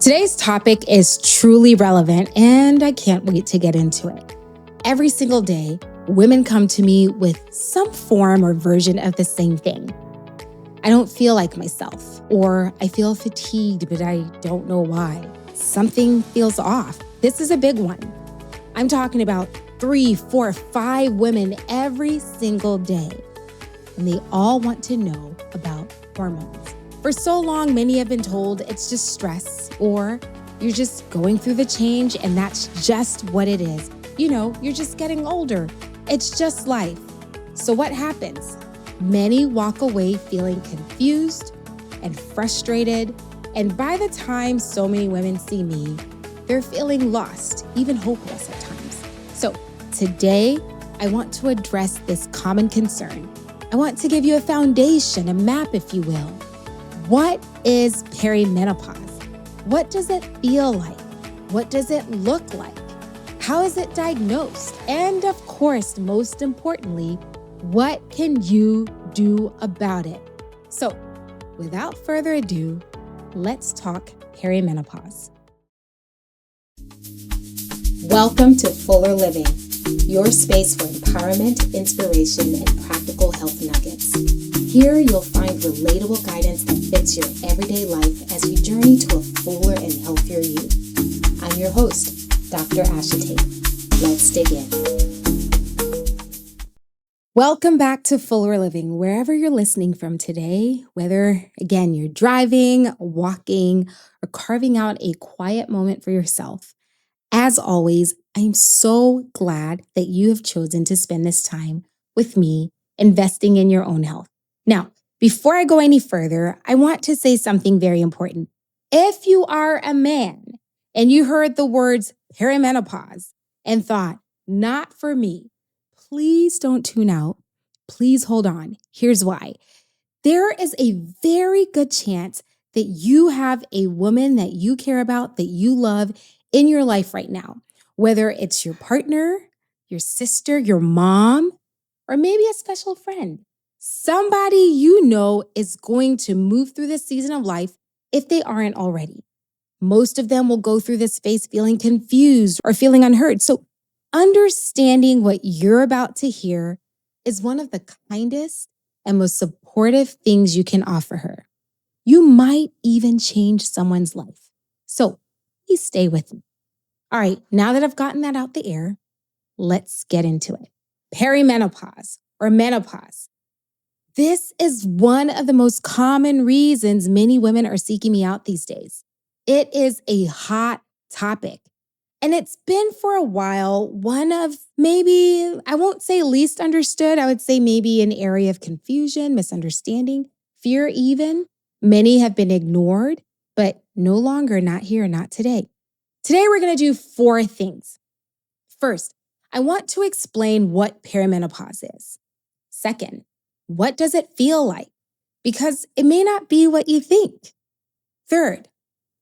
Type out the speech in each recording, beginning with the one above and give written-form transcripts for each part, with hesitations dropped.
Today's topic is truly relevant, and I can't wait to get into it. Every single day, women come to me with some form or version of the same thing. I don't feel like myself, or I feel fatigued, but I don't know why. Something feels off. This is a big one. I'm talking about 3, 4, 5 women every single day, and they all want to know about hormones. For so long, many have been told it's just stress, or you're just going through the change and that's just what it is. You're just getting older. It's just life. So what happens? Many walk away feeling confused and frustrated. And by the time so many women see me, they're feeling lost, even hopeless at times. So today, I want to address this common concern. I want to give you a foundation, a map, if you will. What is perimenopause? What does it feel like? What does it look like? How is it diagnosed? And of course, most importantly, what can you do about it? So, without further ado, let's talk perimenopause. Welcome to Fuller Living, your space for empowerment, inspiration, and practical health nuggets. Here you'll find relatable guidance that fits your everyday life as you journey to a fuller and healthier you. I'm your host, Dr. Ashitey. Let's dig in. Welcome back to Fuller Living, wherever you're listening from today, whether, again, you're driving, walking, or carving out a quiet moment for yourself. As always, I'm so glad that you have chosen to spend this time with me, investing in your own health. Now, before I go any further, I want to say something very important. If you are a man and you heard the words perimenopause and thought, not for me, please don't tune out. Please hold on. Here's why. There is a very good chance that you have a woman that you care about, that you love in your life right now, whether it's your partner, your sister, your mom, or maybe a special friend. Somebody you know is going to move through this season of life if they aren't already. Most of them will go through this phase feeling confused or feeling unheard. So understanding what you're about to hear is one of the kindest and most supportive things you can offer her. You might even change someone's life. So please stay with me. All right, now that I've gotten that out the air, let's get into it. Perimenopause or menopause. This is one of the most common reasons many women are seeking me out these days. It is a hot topic. And it's been for a while one of maybe, I won't say least understood, I would say maybe an area of confusion, misunderstanding, fear even. Many have been ignored, but no longer, not here, not today. Today we're going to do 4 things. First, I want to explain what perimenopause is. Second, what does it feel like? Because it may not be what you think. Third,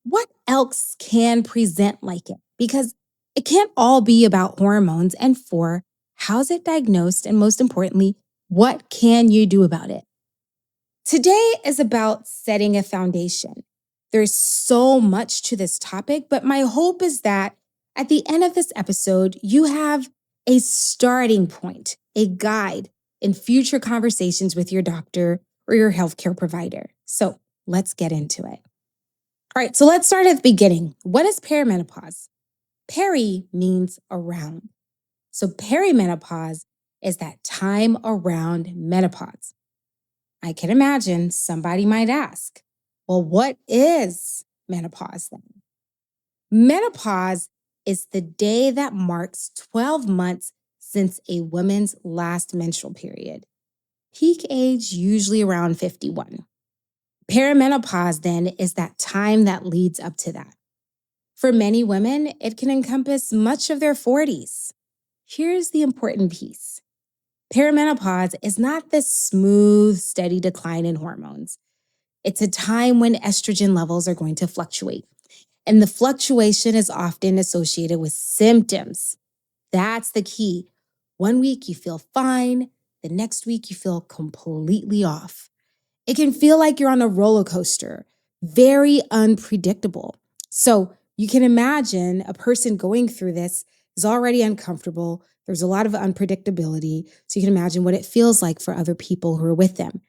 what else can present like it? Because it can't all be about hormones. And 4, how's it diagnosed? And most importantly, what can you do about it? Today is about setting a foundation. There's so much to this topic, but my hope is that at the end of this episode, you have a starting point, a guide in future conversations with your doctor or your healthcare provider. So let's get into it. All right, so let's start at the beginning. What is perimenopause? Peri means around. So perimenopause is that time around menopause. I can imagine somebody might ask, well, what is menopause then? Menopause is the day that marks 12 months since a woman's last menstrual period. Peak age usually around 51. Perimenopause then is that time that leads up to that. For many women, it can encompass much of their 40s. Here's the important piece. Perimenopause is not this smooth, steady decline in hormones. It's a time when estrogen levels are going to fluctuate. And the fluctuation is often associated with symptoms. That's the key. One week you feel fine, the next week you feel completely off. It can feel like you're on a roller coaster, very unpredictable. So you can imagine a person going through this is already uncomfortable. There's a lot of unpredictability. So you can imagine what it feels like for other people who are with them.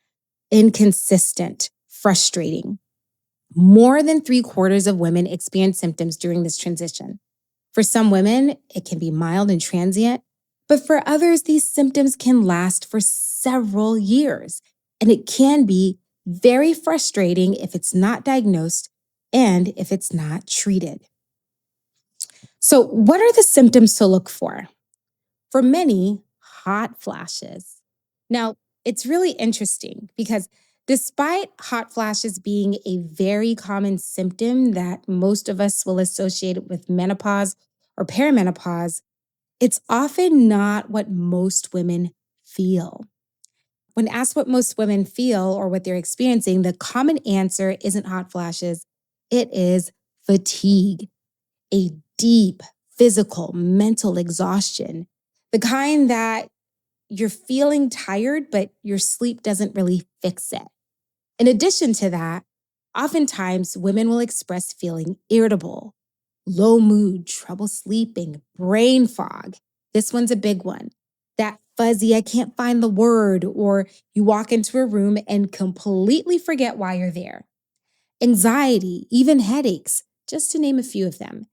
Inconsistent, frustrating. More than 3/4 of women experience symptoms during this transition. For some women, it can be mild and transient, but for others, these symptoms can last for several years. And it can be very frustrating if it's not diagnosed and if it's not treated. So, what are the symptoms to look for? For many, hot flashes. Now, it's really interesting because despite hot flashes being a very common symptom that most of us will associate with menopause or perimenopause, it's often not what most women feel. When asked what most women feel or what they're experiencing, the common answer isn't hot flashes, it is fatigue, a deep physical, mental exhaustion, the kind that you're feeling tired, but your sleep doesn't really fix it. In addition to that, oftentimes women will express feeling irritable, low mood, trouble sleeping, brain fog. This one's a big one. That fuzzy, I can't find the word, or you walk into a room and completely forget why you're there. Anxiety, even headaches, just to name a few of them.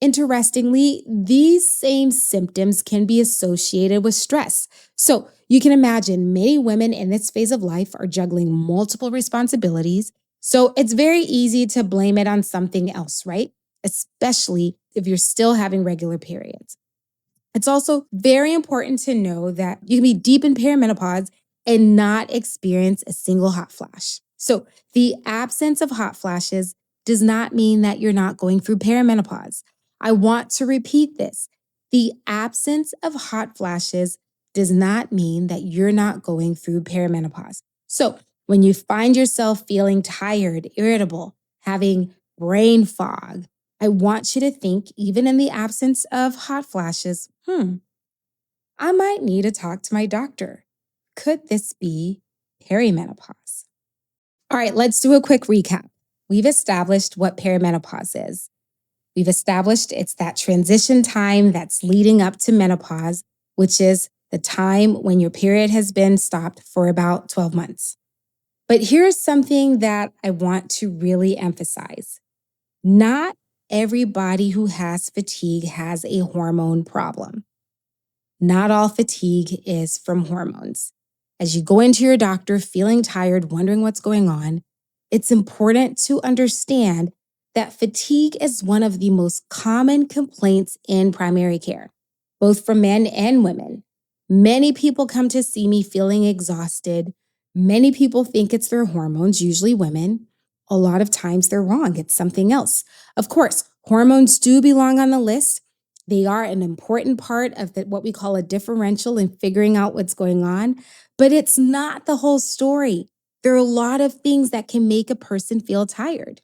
Interestingly, these same symptoms can be associated with stress. So you can imagine many women in this phase of life are juggling multiple responsibilities. So it's very easy to blame it on something else, right? Especially if you're still having regular periods. It's also very important to know that you can be deep in perimenopause and not experience a single hot flash. So the absence of hot flashes does not mean that you're not going through perimenopause. I want to repeat this. The absence of hot flashes does not mean that you're not going through perimenopause. So when you find yourself feeling tired, irritable, having brain fog, I want you to think, even in the absence of hot flashes, I might need to talk to my doctor. Could this be perimenopause? All right, let's do a quick recap. We've established what perimenopause is. We've established it's that transition time that's leading up to menopause, which is the time when your period has been stopped for about 12 months. But here's something that I want to really emphasize. Not everybody who has fatigue has a hormone problem. Not all fatigue is from hormones. As you go into your doctor feeling tired, wondering what's going on, it's important to understand that fatigue is one of the most common complaints in primary care, both for men and women. Many people come to see me feeling exhausted. Many people think it's their hormones, usually women. A lot of times they're wrong. It's something else. Of course, hormones do belong on the list. They are an important part of what we call a differential in figuring out what's going on, but it's not the whole story. There are a lot of things that can make a person feel tired.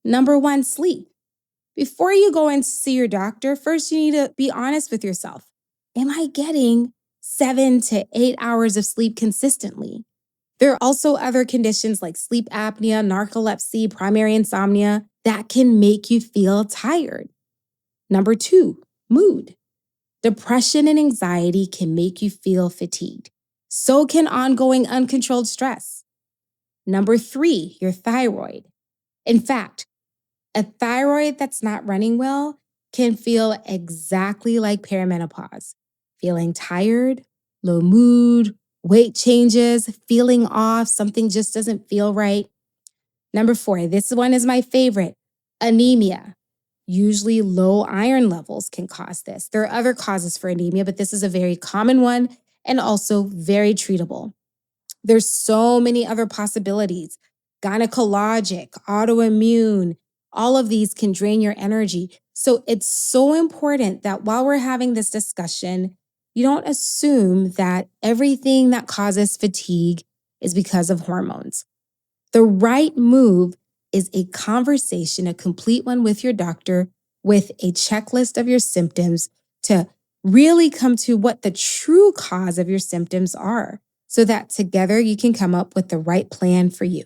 Number one, sleep. Before you go and see your doctor, first you need to be honest with yourself. Am I getting 7 to 8 hours of sleep consistently? There are also other conditions like sleep apnea, narcolepsy, primary insomnia that can make you feel tired. Number two, mood. Depression and anxiety can make you feel fatigued. So can ongoing uncontrolled stress. Number three, your thyroid. In fact, a thyroid that's not running well can feel exactly like perimenopause. Feeling tired, low mood, weight changes, feeling off, something just doesn't feel right. Number four, this one is my favorite, anemia. Usually low iron levels can cause this. There are other causes for anemia, but this is a very common one and also very treatable. There's so many other possibilities. Gynecologic, autoimmune, all of these can drain your energy. So it's so important that while we're having this discussion, you don't assume that everything that causes fatigue is because of hormones. The right move is a conversation, a complete one with your doctor, with a checklist of your symptoms to really come to what the true cause of your symptoms are, so that together you can come up with the right plan for you.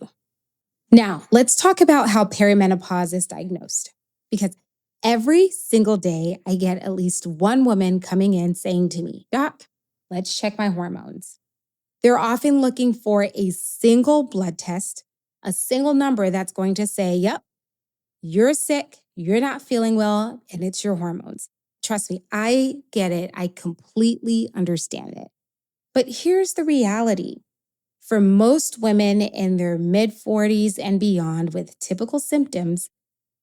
Now, let's talk about how perimenopause is diagnosed. Because every single day, I get at least one woman coming in saying to me, Doc, let's check my hormones. They're often looking for a single blood test, a single number that's going to say, yep, you're sick, you're not feeling well, and it's your hormones. Trust me, I get it. I completely understand it. But here's the reality. For most women in their mid 40s and beyond with typical symptoms,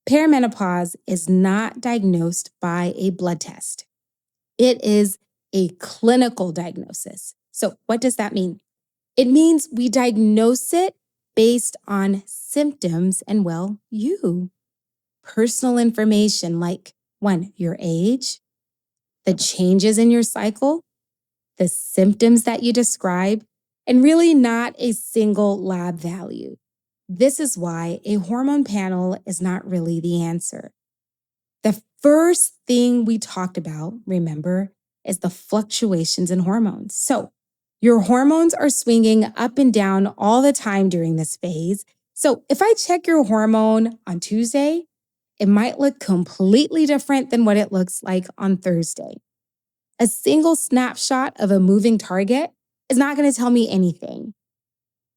perimenopause is not diagnosed by a blood test. It is a clinical diagnosis. So, what does that mean? It means we diagnose it based on symptoms and, well, you. Personal information like one, your age, the changes in your cycle, the symptoms that you describe, and really not a single lab value. This is why a hormone panel is not really the answer. The first thing we talked about, remember, is the fluctuations in hormones. So, your hormones are swinging up and down all the time during this phase. So, if I check your hormone on Tuesday, it might look completely different than what it looks like on Thursday. A single snapshot of a moving target is not going to tell me anything.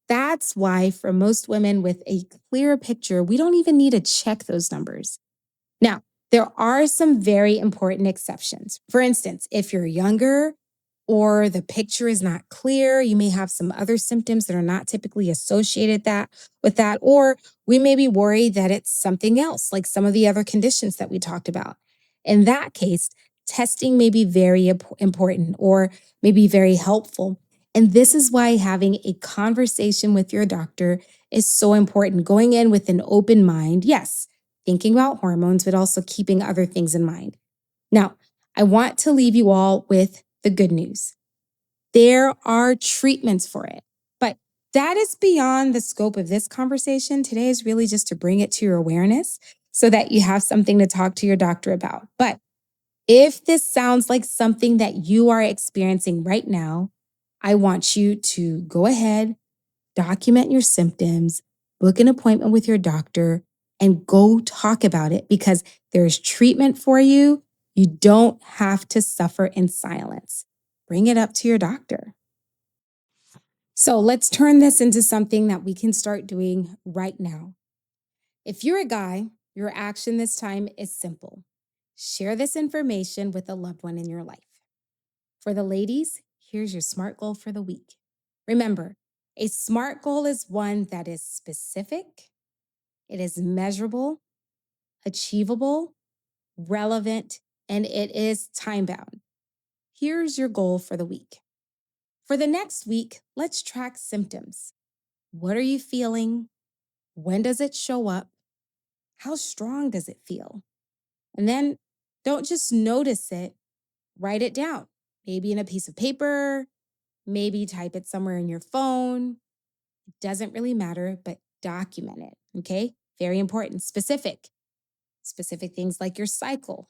That's why, for most women with a clearer picture, we don't even need to check those numbers. Now, there are some very important exceptions. For instance, if you're younger or the picture is not clear, you may have some other symptoms that are not typically associated with that, or we may be worried that it's something else, like some of the other conditions that we talked about. In that case, testing may be very important or may be very helpful. And this is why having a conversation with your doctor is so important. Going in with an open mind, yes, thinking about hormones, but also keeping other things in mind. Now, I want to leave you all with the good news. There are treatments for it, but that is beyond the scope of this conversation. Today is really just to bring it to your awareness so that you have something to talk to your doctor about. But if this sounds like something that you are experiencing right now, I want you to go ahead, document your symptoms, book an appointment with your doctor, and go talk about it because there's treatment for you. You don't have to suffer in silence. Bring it up to your doctor. So let's turn this into something that we can start doing right now. If you're a guy, your action this time is simple. Share this information with a loved one in your life. For the ladies, here's your SMART goal for the week. Remember, a SMART goal is one that is specific, it is measurable, achievable, relevant, and it is time bound. Here's your goal for the week. For the next week, let's track symptoms. What are you feeling? When does it show up? How strong does it feel? And then don't just notice it, write it down. Maybe in a piece of paper, maybe type it somewhere in your phone. It doesn't really matter, but document it. Okay. Very important. Specific things like your cycle.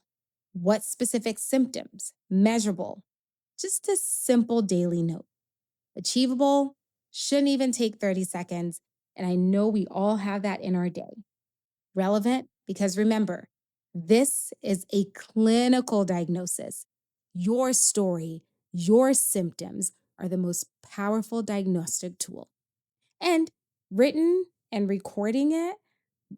What specific symptoms? Measurable. Just a simple daily note. Achievable. Shouldn't even take 30 seconds. And I know we all have that in our day. Relevant because remember, this is a clinical diagnosis. Your story, your symptoms are the most powerful diagnostic tool. And written and recording it,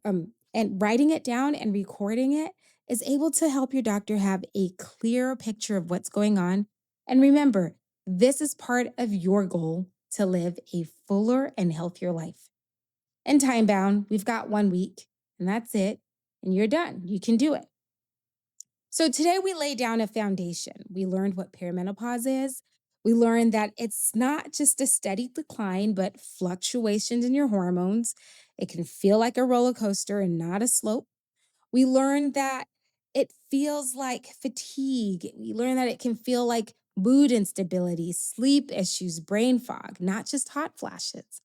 and writing it down and recording it is able to help your doctor have a clearer picture of what's going on. And remember, this is part of your goal to live a fuller and healthier life. And time bound, we've got 1 week and that's it. And you're done. You can do it. So today we laid down a foundation. We learned what perimenopause is. We learned that it's not just a steady decline, but fluctuations in your hormones. It can feel like a roller coaster and not a slope. We learned that it feels like fatigue. We learned that it can feel like mood instability, sleep issues, brain fog, not just hot flashes.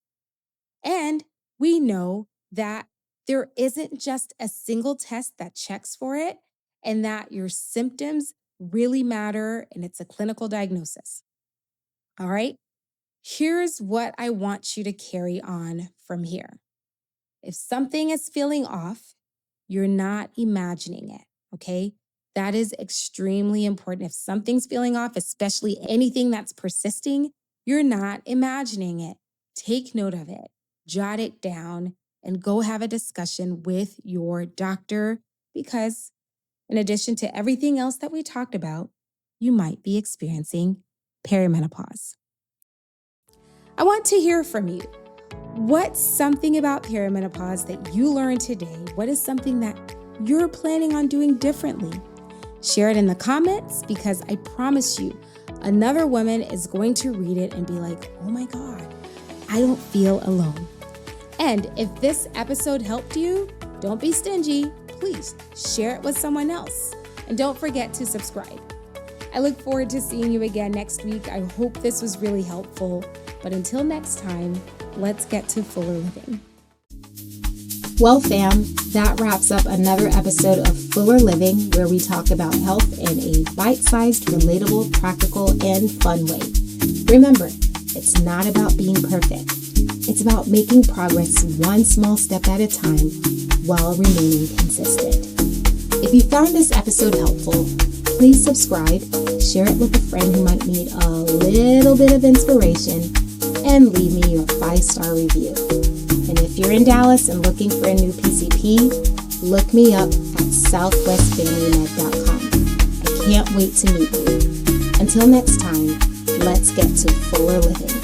And we know that there isn't just a single test that checks for it and that your symptoms really matter and it's a clinical diagnosis. All right. Here's what I want you to carry on from here. If something is feeling off, You're not imagining it, okay? That is extremely important. If something's feeling off, especially anything that's persisting, you're not imagining it. Take note of it, jot it down, and go have a discussion with your doctor because, in addition to everything else that we talked about, you might be experiencing perimenopause. I want to hear from you. What's something about perimenopause that you learned today? What is something that you're planning on doing differently? Share it in the comments because I promise you, another woman is going to read it and be like, oh my God, I don't feel alone. And if this episode helped you, don't be stingy. Please share it with someone else. And don't forget to subscribe. I look forward to seeing you again next week. I hope this was really helpful. But until next time, let's get to fuller living. Well, fam, that wraps up another episode of Fuller Living, where we talk about health in a bite-sized, relatable, practical, and fun way. Remember, it's not about being perfect. It's about making progress one small step at a time while remaining consistent. If you found this episode helpful, please subscribe, share it with a friend who might need a little bit of inspiration, and leave me your 5-star review. And if you're in Dallas and looking for a new PCP, look me up at southwestfamilymed.com. I can't wait to meet you. Until next time, let's get to fuller living.